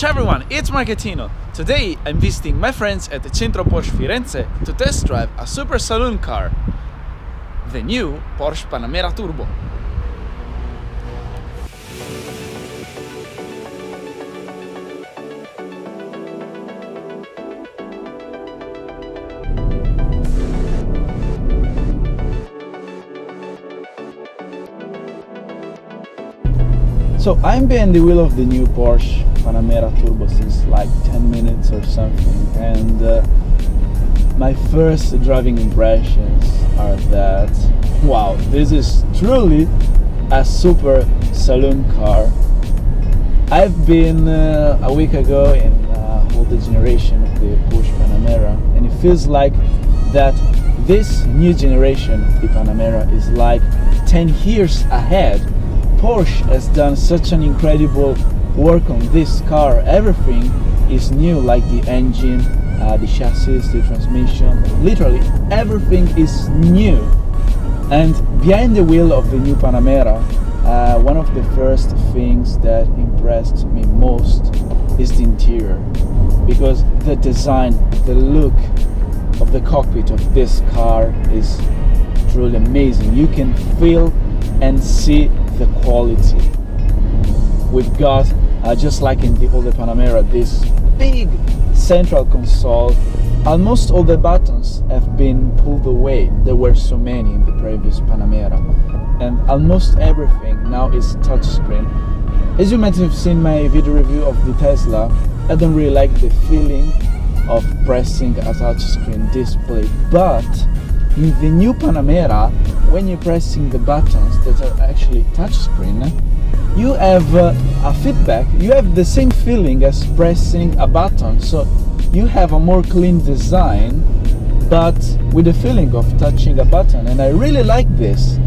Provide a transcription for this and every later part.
Ciao everyone, it's Marchettino. Today I'm visiting my friends at the Centro Porsche Firenze to test drive a super saloon car, the new Porsche Panamera Turbo. So I'm behind the wheel of the new Porsche Panamera Turbo since like 10 minutes or something, and my first driving impressions are that, wow, this is truly a super saloon car. I've been a week ago in older generation of the Porsche Panamera, and it feels like that this new generation of the Panamera is like 10 years ahead. Porsche has done such an incredible work on this car. Everything is new, like the engine, the chassis, the transmission, literally everything is new. And behind the wheel of the new Panamera, one of the first things that impressed me most is the interior, because the design, the look of the cockpit of this car is truly amazing. You can feel and see the quality. We've got, just like in the older Panamera, this big central console. Almost all the buttons have been pulled away. There were so many in the previous Panamera, and almost everything now is touchscreen. As you might have seen my video review of the Tesla, I don't really like the feeling of pressing a touchscreen display, but in the new Panamera, when you're pressing the buttons that are actually touchscreen, you have a feedback. You have the same feeling as pressing a button, so you have a more clean design, but with the feeling of touching a button, and I really like this.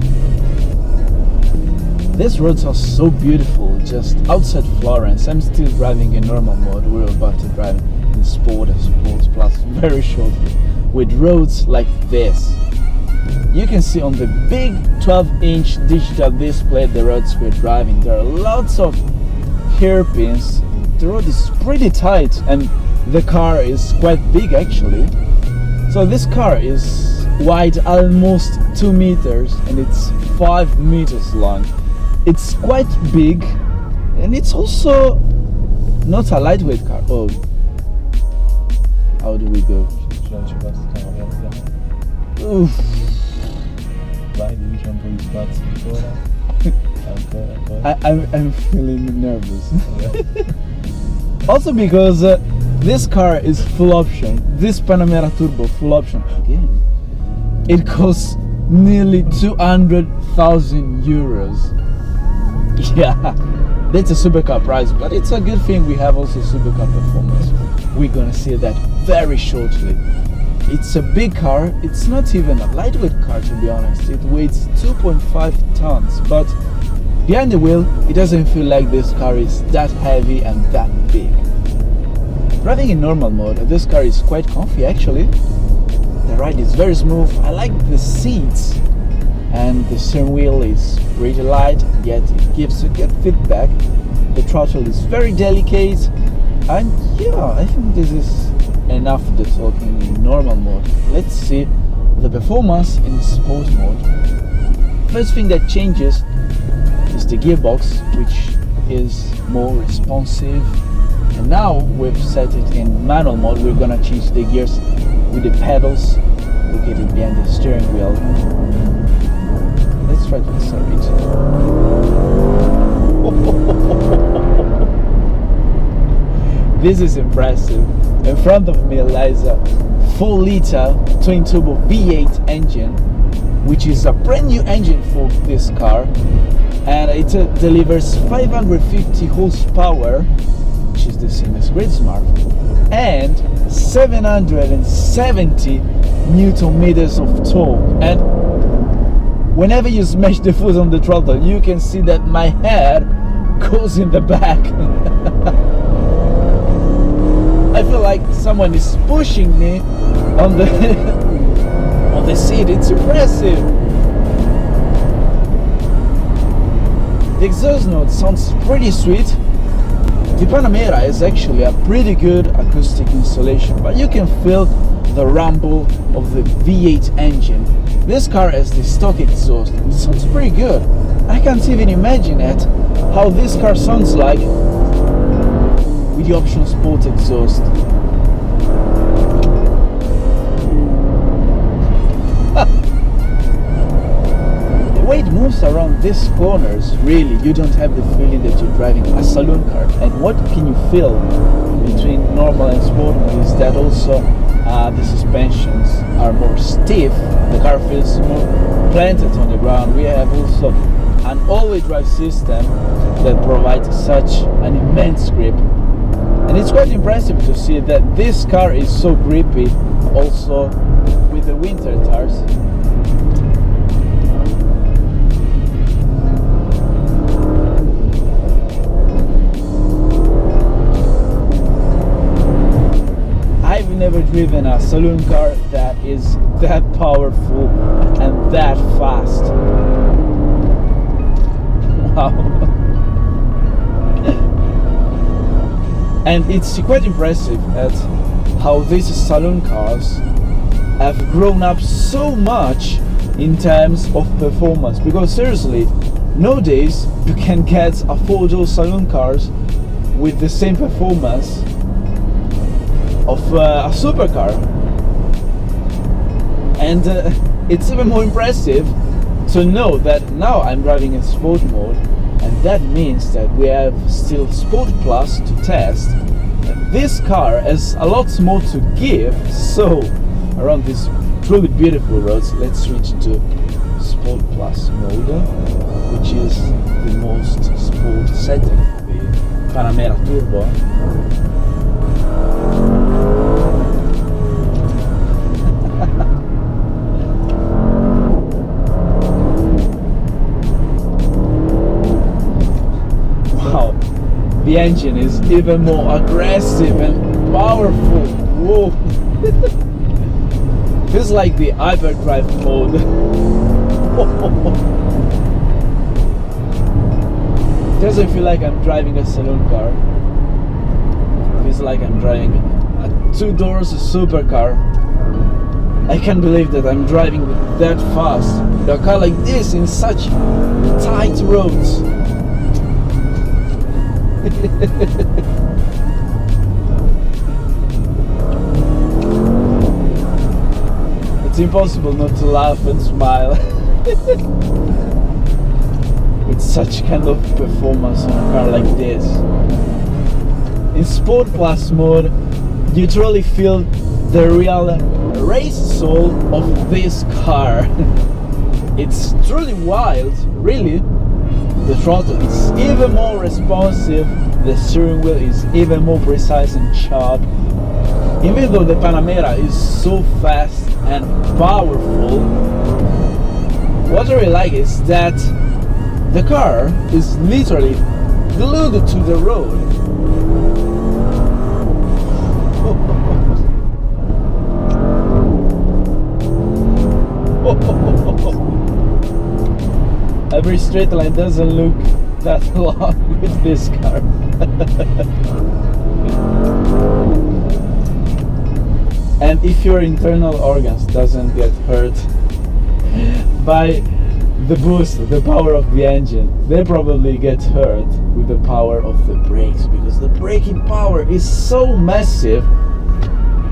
These roads are so beautiful, just outside Florence. I'm still driving in normal mode. We're about to drive in Sport and Sports Plus very shortly, with roads like this. You can see on the big 12-inch digital display the roads we're driving. There are lots of hairpins. The road is pretty tight and the car is quite big actually. So this car is wide almost 2 meters and it's 5 meters long. It's quite big and it's also not a lightweight car. Oh, how do we go? Oof. Vai, devi un po' di spazio ancora. I'm feeling nervous. Also because this car is full option. This Panamera Turbo full option. Again, it costs nearly 200,000 euros. Yeah, that's a supercar price, but it's a good thing we have also supercar performance. We're gonna see that very shortly. It's a big car. It's not even a lightweight car, to be honest. It weighs 2.5 tons, but behind the wheel it doesn't feel like this car is that heavy and that big. Driving in normal mode, this car is quite comfy actually. The ride is very smooth. I like the seats, and the steering wheel is pretty light, yet it gives a good feedback. The throttle is very delicate, and yeah, I think this is enough of the talking in normal mode. Let's see the performance in sport mode. First thing that changes is the gearbox, which is more responsive, and now we've set it in manual mode. We're gonna change the gears with the pedals located behind the steering wheel. Let's try to accelerate. This is impressive. In front of me lies a 4-liter twin-turbo V8 engine, which is a brand new engine for this car, and it delivers 550 horsepower, which is the same as Grid Smart, and 770 Newton meters of torque. And whenever you smash the foot on the throttle, you can see that my head goes in the back. I feel like someone is pushing me on the on the seat. It's impressive. The exhaust note sounds pretty sweet. The Panamera is actually a pretty good acoustic installation, but you can feel the rumble of the V8 engine. This car has the stock exhaust. It sounds pretty good. I can't even imagine how this car sounds like with the optional sport exhaust. The way it moves around these corners, really, you don't have the feeling that you're driving a saloon car. And what can you feel between normal and sport mode is that also the suspensions are more stiff, the car feels more planted on the ground. We have also an all-wheel drive system that provides such an immense grip. And it's quite impressive to see that this car is so grippy also with the winter tires. I've never driven a saloon car that is that powerful and that fast. Wow. And it's quite impressive at how these saloon cars have grown up so much in terms of performance, because seriously, nowadays you can get affordable saloon cars with the same performance of a supercar, and it's even more impressive to know that now I'm driving in sport mode, and that means that we have still Sport Plus to test. And this car has a lot more to give, so around these truly beautiful roads, let's switch to Sport Plus mode, which is the most sport setting of the Panamera Turbo. The engine is even more aggressive and powerful. Whoa! Feels like the hyperdrive mode. Doesn't feel like I'm driving a saloon car. Feels like I'm driving a two-doors supercar. I can't believe that I'm driving that fast with a car like this in such tight roads. It's impossible not to laugh and smile with such kind of performance on a car like this. In Sport Plus mode, you truly feel the real race soul of this car. It's truly wild, really. The throttle is even more responsive, the steering wheel is even more precise and sharp. Even though the Panamera is so fast and powerful, what I really like is that the car is literally glued to the road. Every straight line doesn't look that long with this car. And if your internal organs doesn't get hurt by the boost, the power of the engine, they probably get hurt with the power of the brakes, because the braking power is so massive.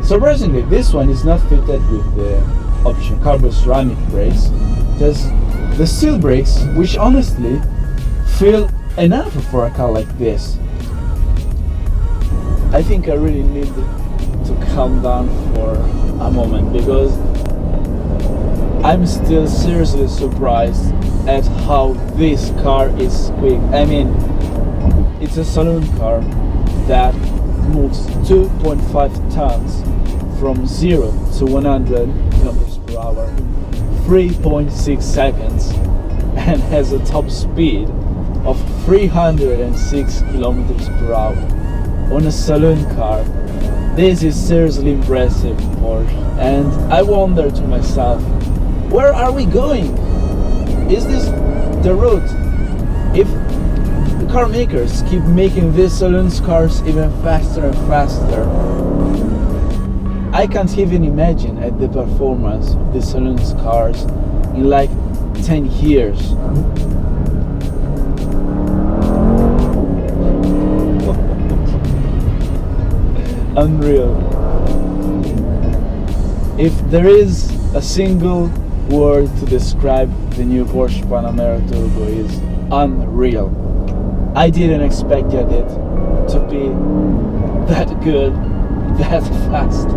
Surprisingly, this one is not fitted with the option carbon ceramic brakes. Just the steel brakes, which honestly feel enough for a car like this. I think I really need to calm down for a moment, because I'm still seriously surprised at how this car is quick. I mean, it's a saloon car that moves 2.5 tons from 0 to 100 kilometers per hour in 3.6 seconds and has a top speed of 306 kilometers per hour on a saloon car. This is seriously impressive, Porsche, and I wonder to myself, where are we going? Is this the road? If the car makers keep making these saloon cars even faster and faster. I can't even imagine at the performance of the saloon cars in like 10 years. Unreal. If there is a single word to describe the new Porsche Panamera Turbo, is unreal. I didn't expect it to be that good, that fast.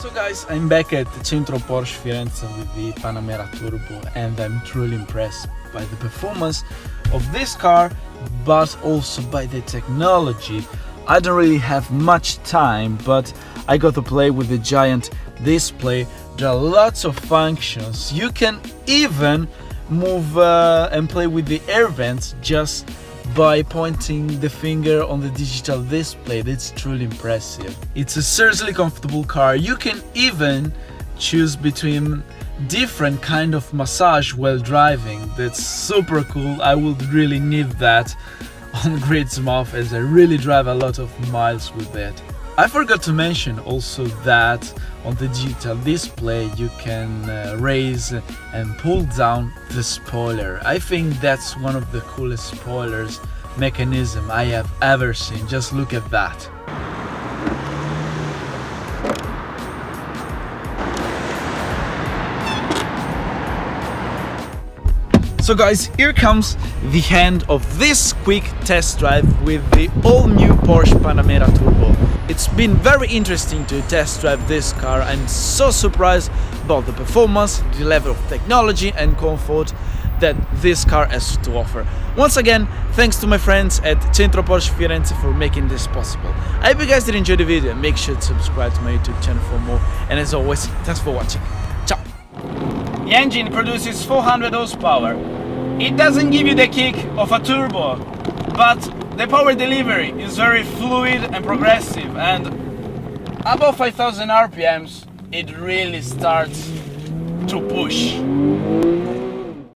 So guys, I'm back at the Centro Porsche Firenze with the Panamera Turbo, and I'm truly impressed by the performance of this car, but also by the technology. I don't really have much time, but I got to play with the giant display. There are lots of functions. You can even move and play with the air vents just by pointing the finger on the digital display. That's truly impressive. It's a seriously comfortable car. You can even choose between different kind of massage while driving. That's super cool. I would really need that on grid smooth, as I really drive a lot of miles with it. I forgot to mention also that on the digital display you can raise and pull down the spoiler. I think that's one of the coolest spoilers mechanism I have ever seen. Just look at that. So guys, here comes the end of this quick test drive with the all-new Porsche Panamera Turbo. It's been very interesting to test drive this car. I'm so surprised about the performance, the level of technology and comfort that this car has to offer. Once again, thanks to my friends at Centro Porsche Firenze for making this possible. I hope you guys did enjoy the video. Make sure to subscribe to my YouTube channel for more, and as always, thanks for watching. Ciao! The engine produces 400 horsepower. It doesn't give you the kick of a turbo, but the power delivery is very fluid and progressive, and above 5000 RPMs it really starts to push.